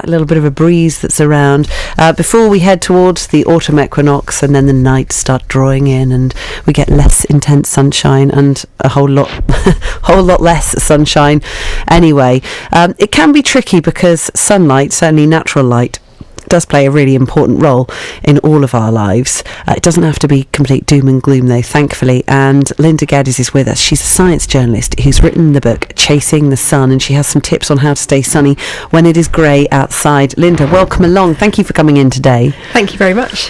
a little bit of a breeze that's around before we head towards the autumn equinox, and then the nights start drawing in and we get less intense sunshine and a whole lot less sunshine anyway. It can be tricky because sunlight, certainly natural light, does play a really important role in all of our lives. It doesn't have to be complete doom and gloom though, thankfully, and Linda Geddes is with us. She's a science journalist who's written the book Chasing the Sun, and she has some tips on how to stay sunny when it is grey outside. Linda, welcome along. Thank you for coming in today. Thank you very much.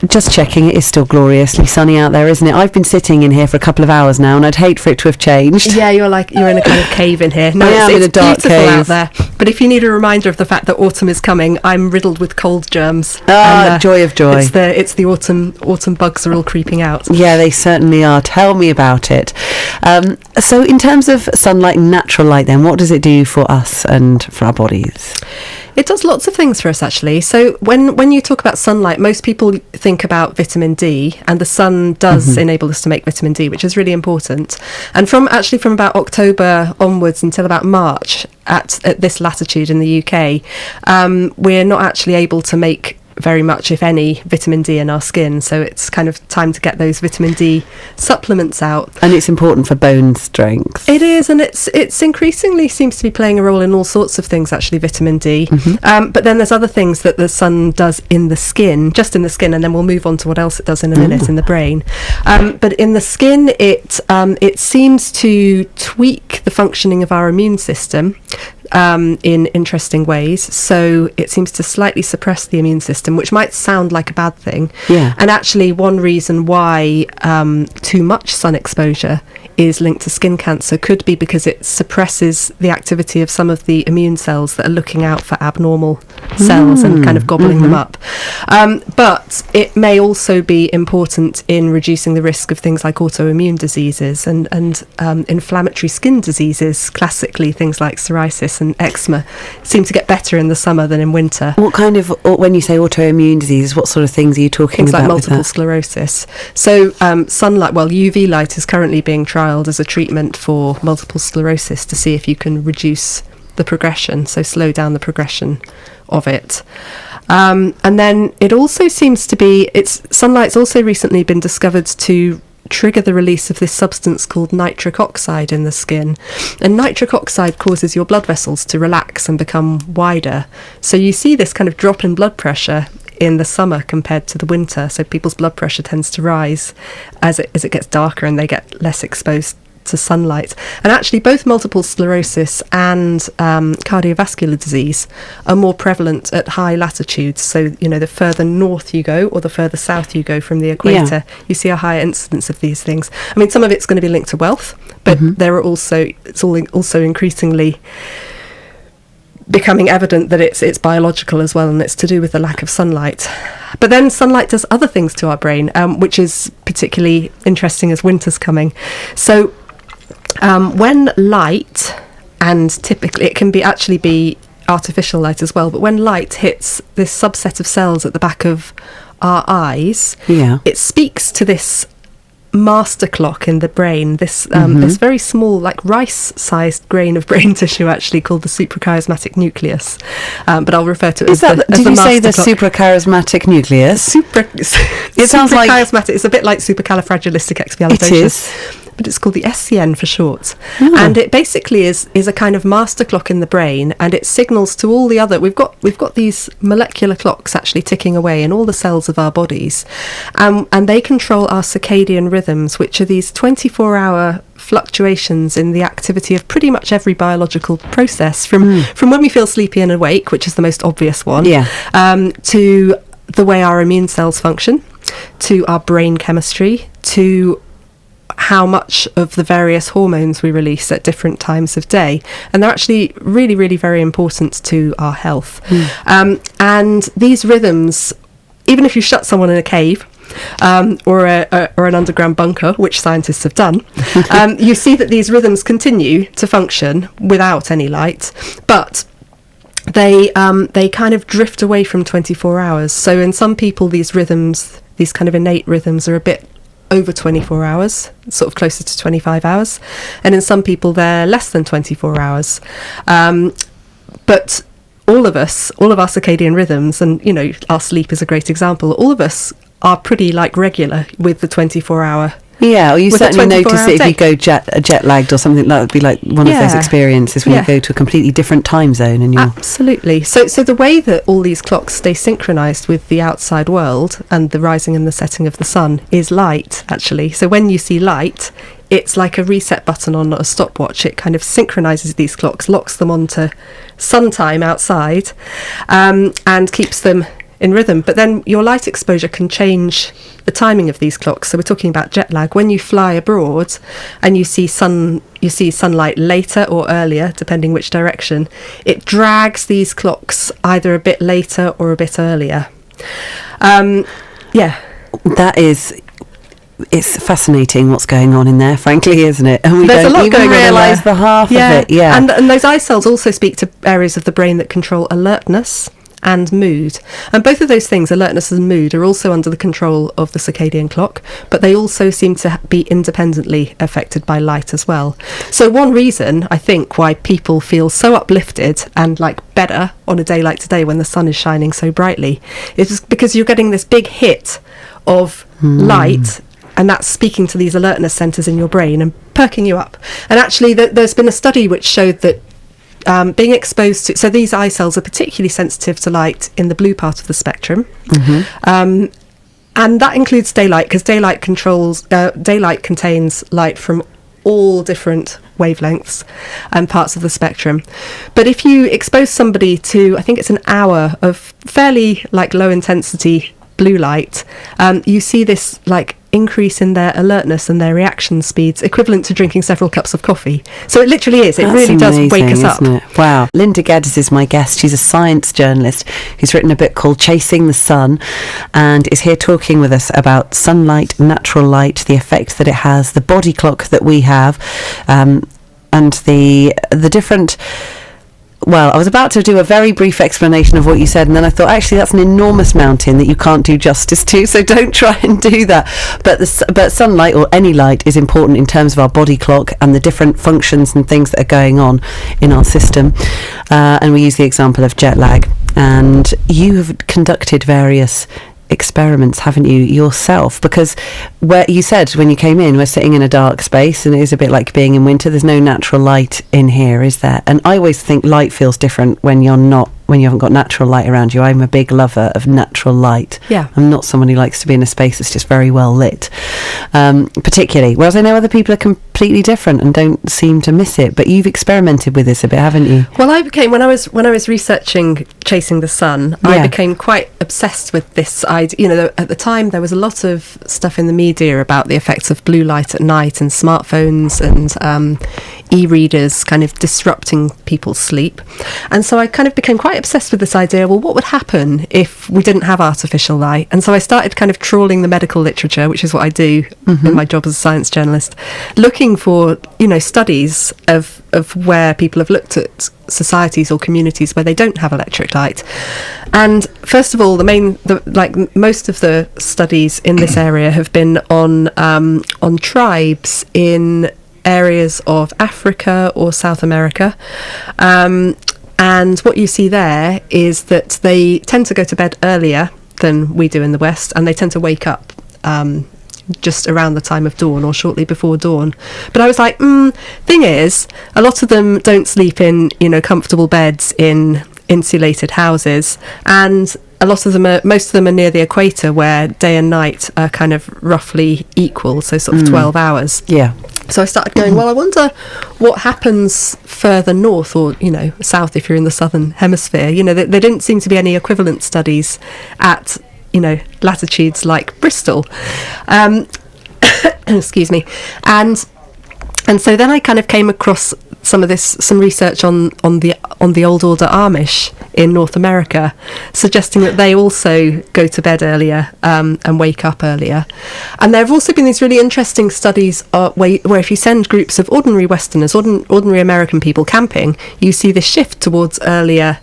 Just checking, it is still gloriously sunny out there, isn't it? I've been sitting in here for a couple of hours now and I'd hate for it to have changed. Yeah, you're in a kind of cave in here. No, I am in a dark beautiful cave out there. But if you need a reminder of the fact that autumn is coming, I'm riddled with cold germs. Joy of joy. It's the autumn bugs are all creeping out. Yeah, they certainly are. Tell me about it. So in terms of sunlight and natural light then, what does it do for us and for our bodies? It does lots of things for us, actually. So when you talk about sunlight, most people think about vitamin D, and the sun does enable us to make vitamin D, which is really important. And from about October onwards until about March, at this latitude in the UK, we're not actually able to make very much, if any, vitamin D in our skin. So it's kind of time to get those vitamin D supplements out. And it's important for bone strength. It is, and it's increasingly seems to be playing a role in all sorts of things, actually, vitamin D. But then there's other things that the sun does in the skin, just in the skin, and then we'll move on to what else it does in a minute in the brain. But in the skin, it seems to tweak the functioning of our immune system in interesting ways. So it seems to slightly suppress the immune system, which might sound like a bad thing. Yeah. And actually, one reason why too much sun exposure is linked to skin cancer could be because it suppresses the activity of some of the immune cells that are looking out for abnormal cells and kind of gobbling them up. But it may also be important in reducing the risk of things like autoimmune diseases and inflammatory skin diseases. Classically, things like psoriasis and eczema seem to get better in the summer than in winter. What kind of, when you say autoimmune diseases, what sort of things are you talking things about? Like multiple sclerosis. So sunlight, UV light is currently being trialled as a treatment for multiple sclerosis to see if you can reduce the progression, so slow down the progression of it. And then it also seems to be, sunlight's also recently been discovered to trigger the release of this substance called nitric oxide in the skin. And nitric oxide causes your blood vessels to relax and become wider. So you see this kind of drop in blood pressure in the summer compared to the winter. So people's blood pressure tends to rise as it gets darker and they get less exposed to sunlight. And actually both multiple sclerosis and cardiovascular disease are more prevalent at high latitudes. So, the further north you go or the further south you go from the equator, you see a higher incidence of these things. I mean, some of it's going to be linked to wealth, but it's also increasingly becoming evident that it's biological as well, and it's to do with the lack of sunlight. But then sunlight does other things to our brain, which is particularly interesting as winter's coming. So when light, and typically it can actually be artificial light as well, but when light hits this subset of cells at the back of our eyes, it speaks to this master clock in the brain, this very small, like rice-sized grain of brain tissue, actually called the suprachiasmatic nucleus. But I'll refer to it as the Did you say the clock. Suprachiasmatic nucleus? It sounds like suprachiasmatic. It's a bit like supercalifragilisticexpialidocious. It is. But it's called the SCN for short. And it basically is a kind of master clock in the brain, and it signals to all the other. We've got these molecular clocks actually ticking away in all the cells of our bodies, and they control our circadian rhythms, which are these 24-hour fluctuations in the activity of pretty much every biological process, from when we feel sleepy and awake, which is the most obvious one, to the way our immune cells function, to our brain chemistry, to how much of the various hormones we release at different times of day. And they're actually really, really very important to our health. And these rhythms, even if you shut someone in a cave, or an underground bunker, which scientists have done, you see that these rhythms continue to function without any light, but they kind of drift away from 24 hours. So in some people, these rhythms, these kind of innate rhythms, are a bit over 24 hours, sort of closer to 25 hours. And in some people, they're less than 24 hours. But all of us, all of our circadian rhythms, and, you know, our sleep is a great example, all of us are pretty, like, regular with the 24-hour. Yeah, or you With a certainly notice 24-hour it if you day. go jet lagged or something. That would be like one of those Yeah. experiences when Yeah. you go to a completely different time zone and you're... Absolutely. So the way that all these clocks stay synchronized with the outside world and the rising and the setting of the sun is light, actually. So when you see light, it's like a reset button on a stopwatch. It kind of synchronizes these clocks, locks them onto sun time outside, and keeps them in rhythm. But then your light exposure can change the timing of these clocks. So we're talking about jet lag. When you fly abroad and you see sunlight later or earlier, depending which direction, it drags these clocks either a bit later or a bit earlier. That is... It's fascinating what's going on in there, frankly, isn't it? And we There's a lot don't even going on in realise there. the half of it. Yeah. And those eye cells also speak to areas of the brain that control alertness and mood. And both of those things, alertness and mood, are also under the control of the circadian clock, but they also seem to be independently affected by light as well. So one reason, I think, why people feel so uplifted and like better on a day like today when the sun is shining so brightly is because you're getting this big hit of light, and that's speaking to these alertness centres in your brain and perking you up. And actually, there's been a study which showed that being exposed to... So these eye cells are particularly sensitive to light in the blue part of the spectrum. And that includes daylight, because daylight contains light from all different wavelengths and parts of the spectrum. But if you expose somebody to, I think it's an hour of fairly like low intensity blue light, you see this like increase in their alertness and their reaction speeds equivalent to drinking several cups of coffee. So it literally is. It That's really does wake us amazing, up. isn't it? Wow. Linda Geddes is my guest. She's a science journalist who's written a book called Chasing the Sun and is here talking with us about sunlight, natural light, the effect that it has, the body clock that we have, and the different... Well, I was about to do a very brief explanation of what you said, and then I thought, actually, that's an enormous mountain that you can't do justice to, so don't try and do that. But sunlight, or any light, is important in terms of our body clock and the different functions and things that are going on in our system. And we use the example of jet lag. And you have conducted various experiments, haven't you, yourself? Because where you said when you came in, we're sitting in a dark space and it is a bit like being in winter. There's no natural light in here, is there? And I always think light feels different when you haven't got natural light around you. I'm a big lover of natural light. Yeah. I'm not someone who likes to be in a space that's just very well lit, particularly. Whereas I know other people are completely different and don't seem to miss it. But you've experimented with this a bit, haven't you? Well, when I was researching Chasing the Sun, I became quite obsessed with this idea. You know, at the time there was a lot of stuff in the media about the effects of blue light at night and smartphones and e-readers kind of disrupting people's sleep. And so I kind of became quite obsessed with this idea, well, what would happen if we didn't have artificial light? And so I started kind of trawling the medical literature, which is what I do in my job as a science journalist, looking for, you know, studies of where people have looked at societies or communities where they don't have electric light. And first of all, most of the studies in this area have been on tribes in areas of Africa or South America. And what you see there is that they tend to go to bed earlier than we do in the West, and they tend to wake up just around the time of dawn or shortly before dawn. But I was like, thing is, a lot of them don't sleep in, you know, comfortable beds in insulated houses, and most of them are near the equator, where day and night are kind of roughly equal, so sort of 12 hours. Yeah. So I started going, well, I wonder what happens further north, or, you know, south if you're in the southern hemisphere. You know, there didn't seem to be any equivalent studies at, you know, latitudes like Bristol. Excuse me. And so then I kind of came across some research on the Old Order Amish in North America, suggesting that they also go to bed earlier and wake up earlier. And there have also been these really interesting studies where if you send groups of ordinary Westerners, ordinary American people camping, you see this shift towards earlier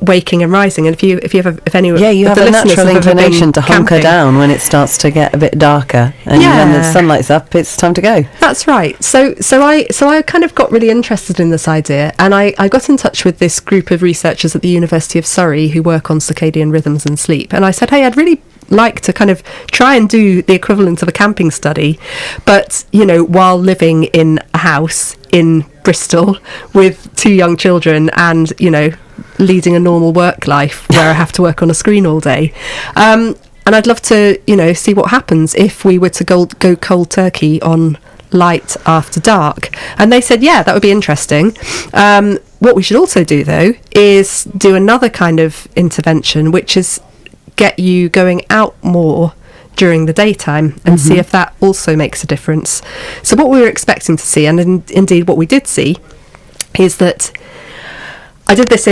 waking and rising. And if any you of have the a listeners natural have ever been inclination to hunker camping, down when it starts to get a bit darker, and when the sunlight's up, it's time to go. That's right. So I kind of got really interested in this idea, and I got in touch with this group of researchers at the University of Surrey who work on circadian rhythms and sleep, and I said, hey, I'd really like to kind of try and do the equivalent of a camping study, but while living in a house in Bristol with 2 young children and leading a normal work life where I have to work on a screen all day. And I'd love to see what happens if we were to go cold turkey on light after dark. And they said, yeah, that would be interesting. What we should also do, though, is do another kind of intervention, which is get you going out more during the daytime and see if that also makes a difference. So what we were expecting to see, and indeed what we did see, is that I did this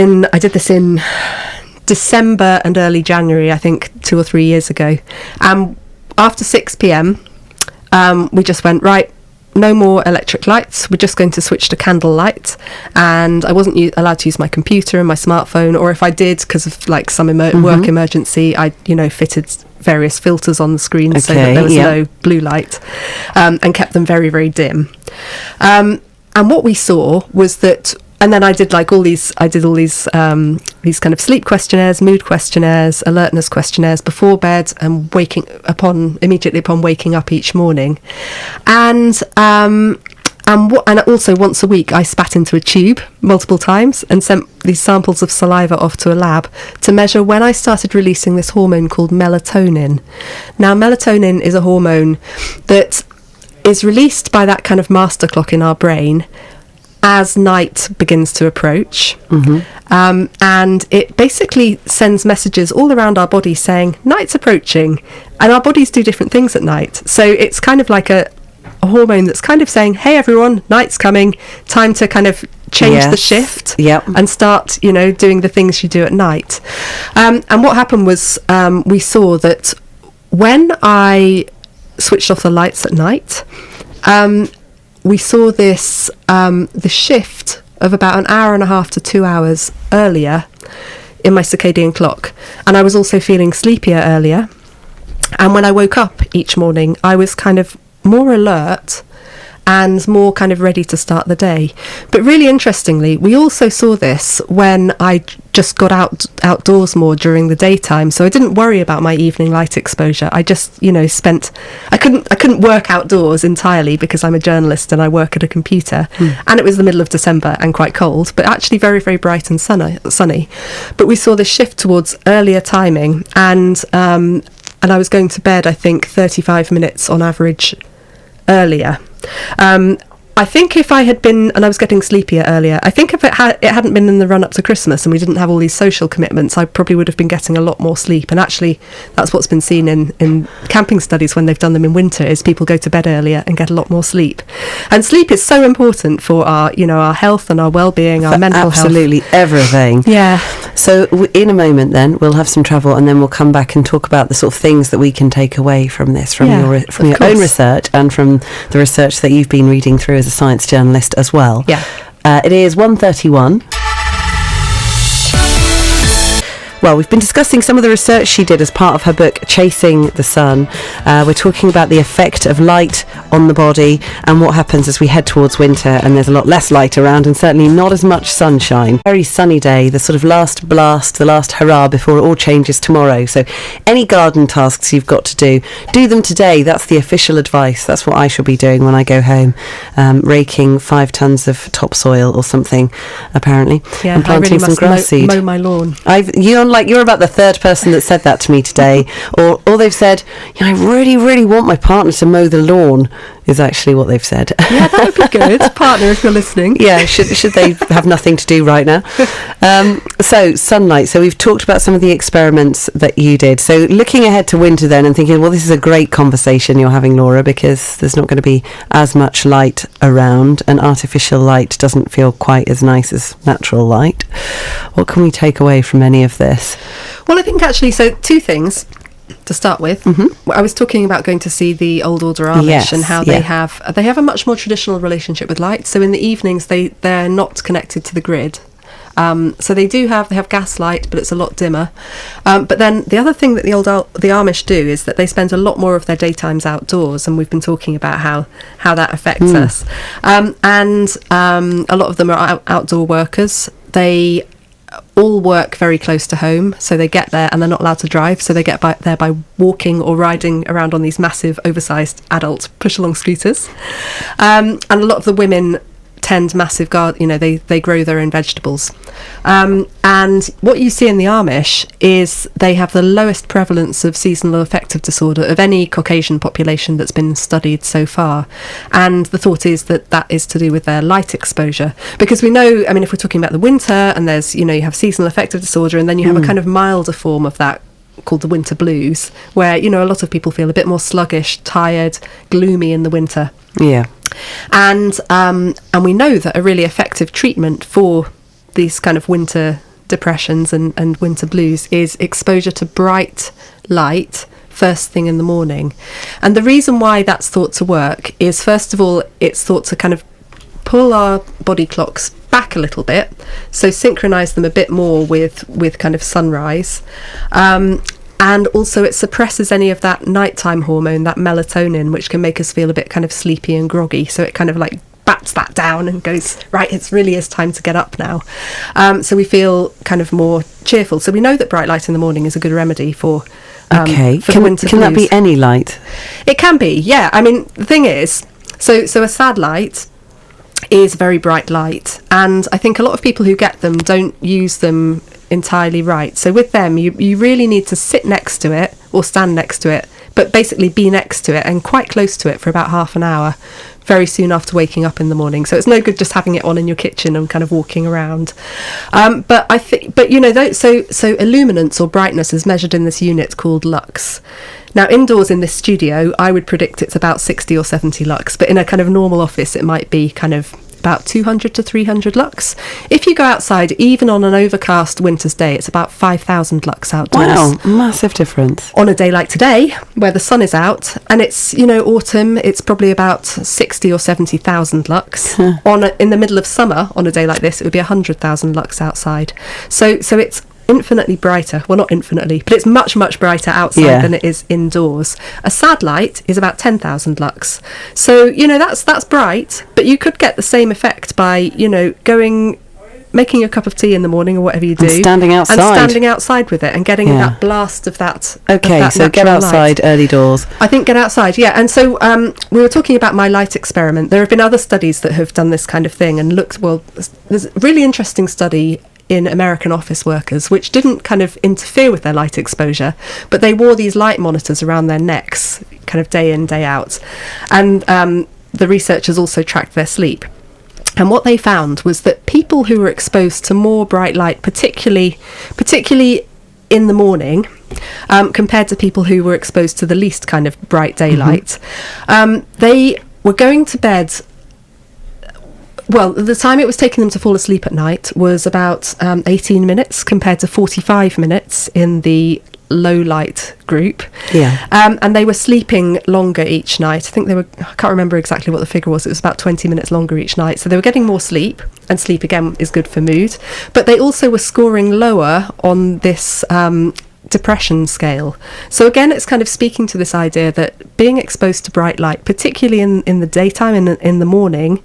in December and early January, I think 2 or 3 years ago. After 6 p.m, we just went, right, no more electric lights. We're just going to switch to candle light. And I wasn't allowed to use my computer and my smartphone, or if I did, because of like some work emergency, I fitted various filters on the screen so that there was no blue light, and kept them very, very dim. And what we saw was that. And then I did all these kind of sleep questionnaires, mood questionnaires, alertness questionnaires before bed and immediately upon waking up each morning. And also once a week I spat into a tube multiple times and sent these samples of saliva off to a lab to measure when I started releasing this hormone called melatonin. Now, melatonin is a hormone that is released by that kind of master clock in our brain as night begins to approach. And it basically sends messages all around our body saying night's approaching, and our bodies do different things at night. So it's kind of like a hormone that's kind of saying, hey everyone, night's coming, time to kind of change the shift and start doing the things you do at night. And what happened was we saw that when I switched off the lights at night, we saw this the shift of about an hour and a half to 2 hours earlier in my circadian clock, and I was also feeling sleepier earlier. And when I woke up each morning, I was kind of more alert and more kind of ready to start the day. But really interestingly, we also saw this when I just got outdoors more during the daytime. So I didn't worry about my evening light exposure. I just, I couldn't work outdoors entirely because I'm a journalist and I work at a computer. And it was the middle of December and quite cold, but actually very, very bright and sunny. But we saw this shift towards earlier timing, and I was going to bed, I think, 35 minutes on average earlier. I think if I had been, and I was getting sleepier earlier, I think if it hadn't been in the run up to Christmas and we didn't have all these social commitments, I probably would have been getting a lot more sleep. And actually, that's what's been seen in camping studies when they've done them in winter, is people go to bed earlier and get a lot more sleep. And sleep is so important for our, our health and our well-being, our mental health. Absolutely everything. Yeah. So in a moment then, we'll have some travel, and then we'll come back and talk about the sort of things that we can take away from this, from your own research and from the research that you've been reading through as a science journalist as well. Yeah. It is 1:31. Well, we've been discussing some of the research she did as part of her book, Chasing the Sun. We're talking about the effect of light on the body and what happens as we head towards winter and there's a lot less light around and certainly not as much sunshine. Very sunny day, the sort of last blast, the last hurrah before it all changes tomorrow. So any garden tasks you've got to do them today. That's the official advice. That's what I shall be doing when I go home, raking 5 tons of topsoil or something, apparently, and planting some grass seed. Mow my lawn. You're about the third person that said that to me today, or they've said, I really, really want my partner to mow the lawn, is actually what they've said. Yeah, that would be good, partner, if you're listening. Yeah, should they have nothing to do right now? So sunlight. So we've talked about some of the experiments that you did. So looking ahead to winter then and thinking, well, this is a great conversation you're having, Laura, because there's not going to be as much light around, and artificial light doesn't feel quite as nice as natural light. What can we take away from any of this? Well, I think actually, so 2 things to start with. I was talking about going to see the Old Order Amish and how they have a much more traditional relationship with light. So in the evenings, they're not connected to the grid. So they have gaslight, but it's a lot dimmer. But then the other thing that the Amish do is that they spend a lot more of their daytimes outdoors, and we've been talking about how that affects us. And a lot of them are outdoor workers. They all work very close to home, so they get there and they're not allowed to drive, so they get there by walking or riding around on these massive oversized adult push-along scooters. And a lot of the women tend massive they grow their own vegetables. And what you see in the Amish is they have the lowest prevalence of seasonal affective disorder of any Caucasian population that's been studied so far. And the thought is that is to do with their light exposure, because we know, I mean, if we're talking about the winter, and there's, you have seasonal affective disorder, and then you have a kind of milder form of that called the winter blues, where a lot of people feel a bit more sluggish, tired, gloomy in the winter. Yeah. And we know that a really effective treatment for these kind of winter depressions and winter blues is exposure to bright light first thing in the morning. And the reason why that's thought to work is, first of all, it's thought to kind of pull our body clocks back a little bit, so synchronise them a bit more with kind of sunrise. And also it suppresses any of that nighttime hormone, that melatonin, which can make us feel a bit kind of sleepy and groggy. So it kind of like bats that down and goes, right, it really is time to get up now. So we feel kind of more cheerful. So we know that bright light in the morning is a good remedy for the winter Can that blues. be any light? It can be, yeah. I mean, the thing is, so a sad light is very bright light, and I think a lot of people who get them don't use them entirely right. So with them, you really need to sit next to it or stand next to it, but basically be next to it and quite close to it for about half an hour, very soon after waking up in the morning. So it's no good just having it on in your kitchen and kind of walking around. But I think, so illuminance or brightness is measured in this unit called lux. Now, indoors in this studio, I would predict it's about 60 or 70 lux, but in a kind of normal office, it might be kind of about 200 to 300 lux. If you go outside, even on an overcast winter's day, it's about 5,000 lux outdoors. Wow, massive difference. On a day like today, where the sun is out, and it's, autumn, it's probably about 60 or 70,000 lux. In the middle of summer, on a day like this, it would be 100,000 lux outside. So it's infinitely brighter. Well, not infinitely, but it's much, much brighter outside than it is indoors. A sad light is about 10,000 lux. So, that's bright, but you could get the same effect by, making a cup of tea in the morning or whatever you do. And standing outside with it and getting that blast of that. Okay, so get outside, early doors. I think get outside, yeah. And so we were talking about my light experiment. There have been other studies that have done this kind of thing and there's a really interesting study in American office workers, which didn't kind of interfere with their light exposure, but they wore these light monitors around their necks, kind of day in, day out. And the researchers also tracked their sleep. And what they found was that people who were exposed to more bright light, particularly in the morning, compared to people who were exposed to the least kind of bright daylight, they were going to bed. Well, the time it was taking them to fall asleep at night was about 18 minutes compared to 45 minutes in the low light group. Yeah. And they were sleeping longer each night. I think I can't remember exactly what the figure was. It was about 20 minutes longer each night. So they were getting more sleep, and sleep again is good for mood. But they also were scoring lower on this depression scale. So again, it's kind of speaking to this idea that being exposed to bright light, particularly in the daytime, in the morning,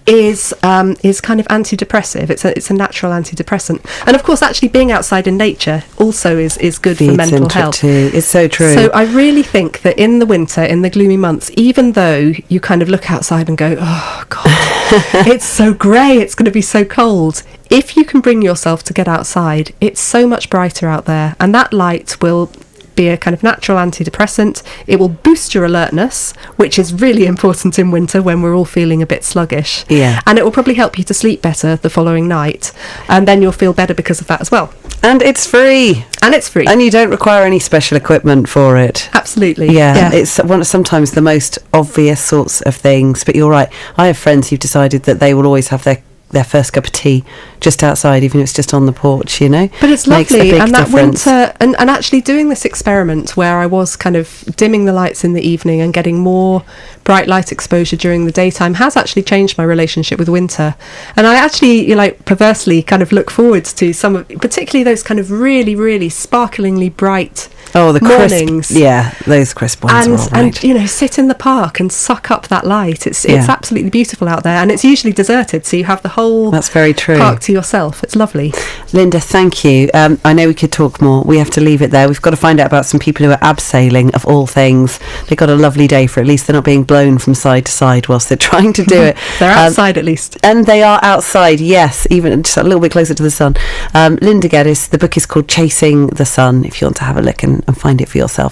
is kind of antidepressive. It's a natural antidepressant, and of course, actually being outside in nature also is good for mental health. It's so true. So I really think that in the winter, in the gloomy months, even though you kind of look outside and go, oh God, it's so grey, it's going to be so cold. If you can bring yourself to get outside, it's so much brighter out there, and that light will be a kind of natural antidepressant. It will boost your alertness, which is really important in winter when we're all feeling a bit sluggish. Yeah. And it will probably help you to sleep better the following night, and then you'll feel better because of that as well. And it's free. And you don't require any special equipment for it. Absolutely. Yeah. It's sometimes the most obvious sorts of things, but you're right. I have friends who've decided that they will always have their their first cup of tea just outside, even if it's just on the porch, you know. But it's Makes a lovely, big and that difference. winter, and actually doing this experiment where I was kind of dimming the lights in the evening and getting more bright light exposure during the daytime has actually changed my relationship with winter. And I actually, perversely kind of look forward to some of, particularly those kind of really, really sparklingly bright the mornings. crisp, those crisp ones are all right. And sit in the park and suck up that light. It's absolutely beautiful out there, and it's usually deserted, so you have the whole That's very true. park to yourself. It's lovely. Linda, thank you. I know we could talk more. We have to leave it there. We've got to find out about some people who are abseiling, of all things. They got a lovely day, for at least they're not being blown from side to side whilst they're trying to do it. They're outside at least. And they are outside, yes, even just a little bit closer to the sun. Linda Geddes, the book is called Chasing the Sun, if you want to have a look and find it for yourself.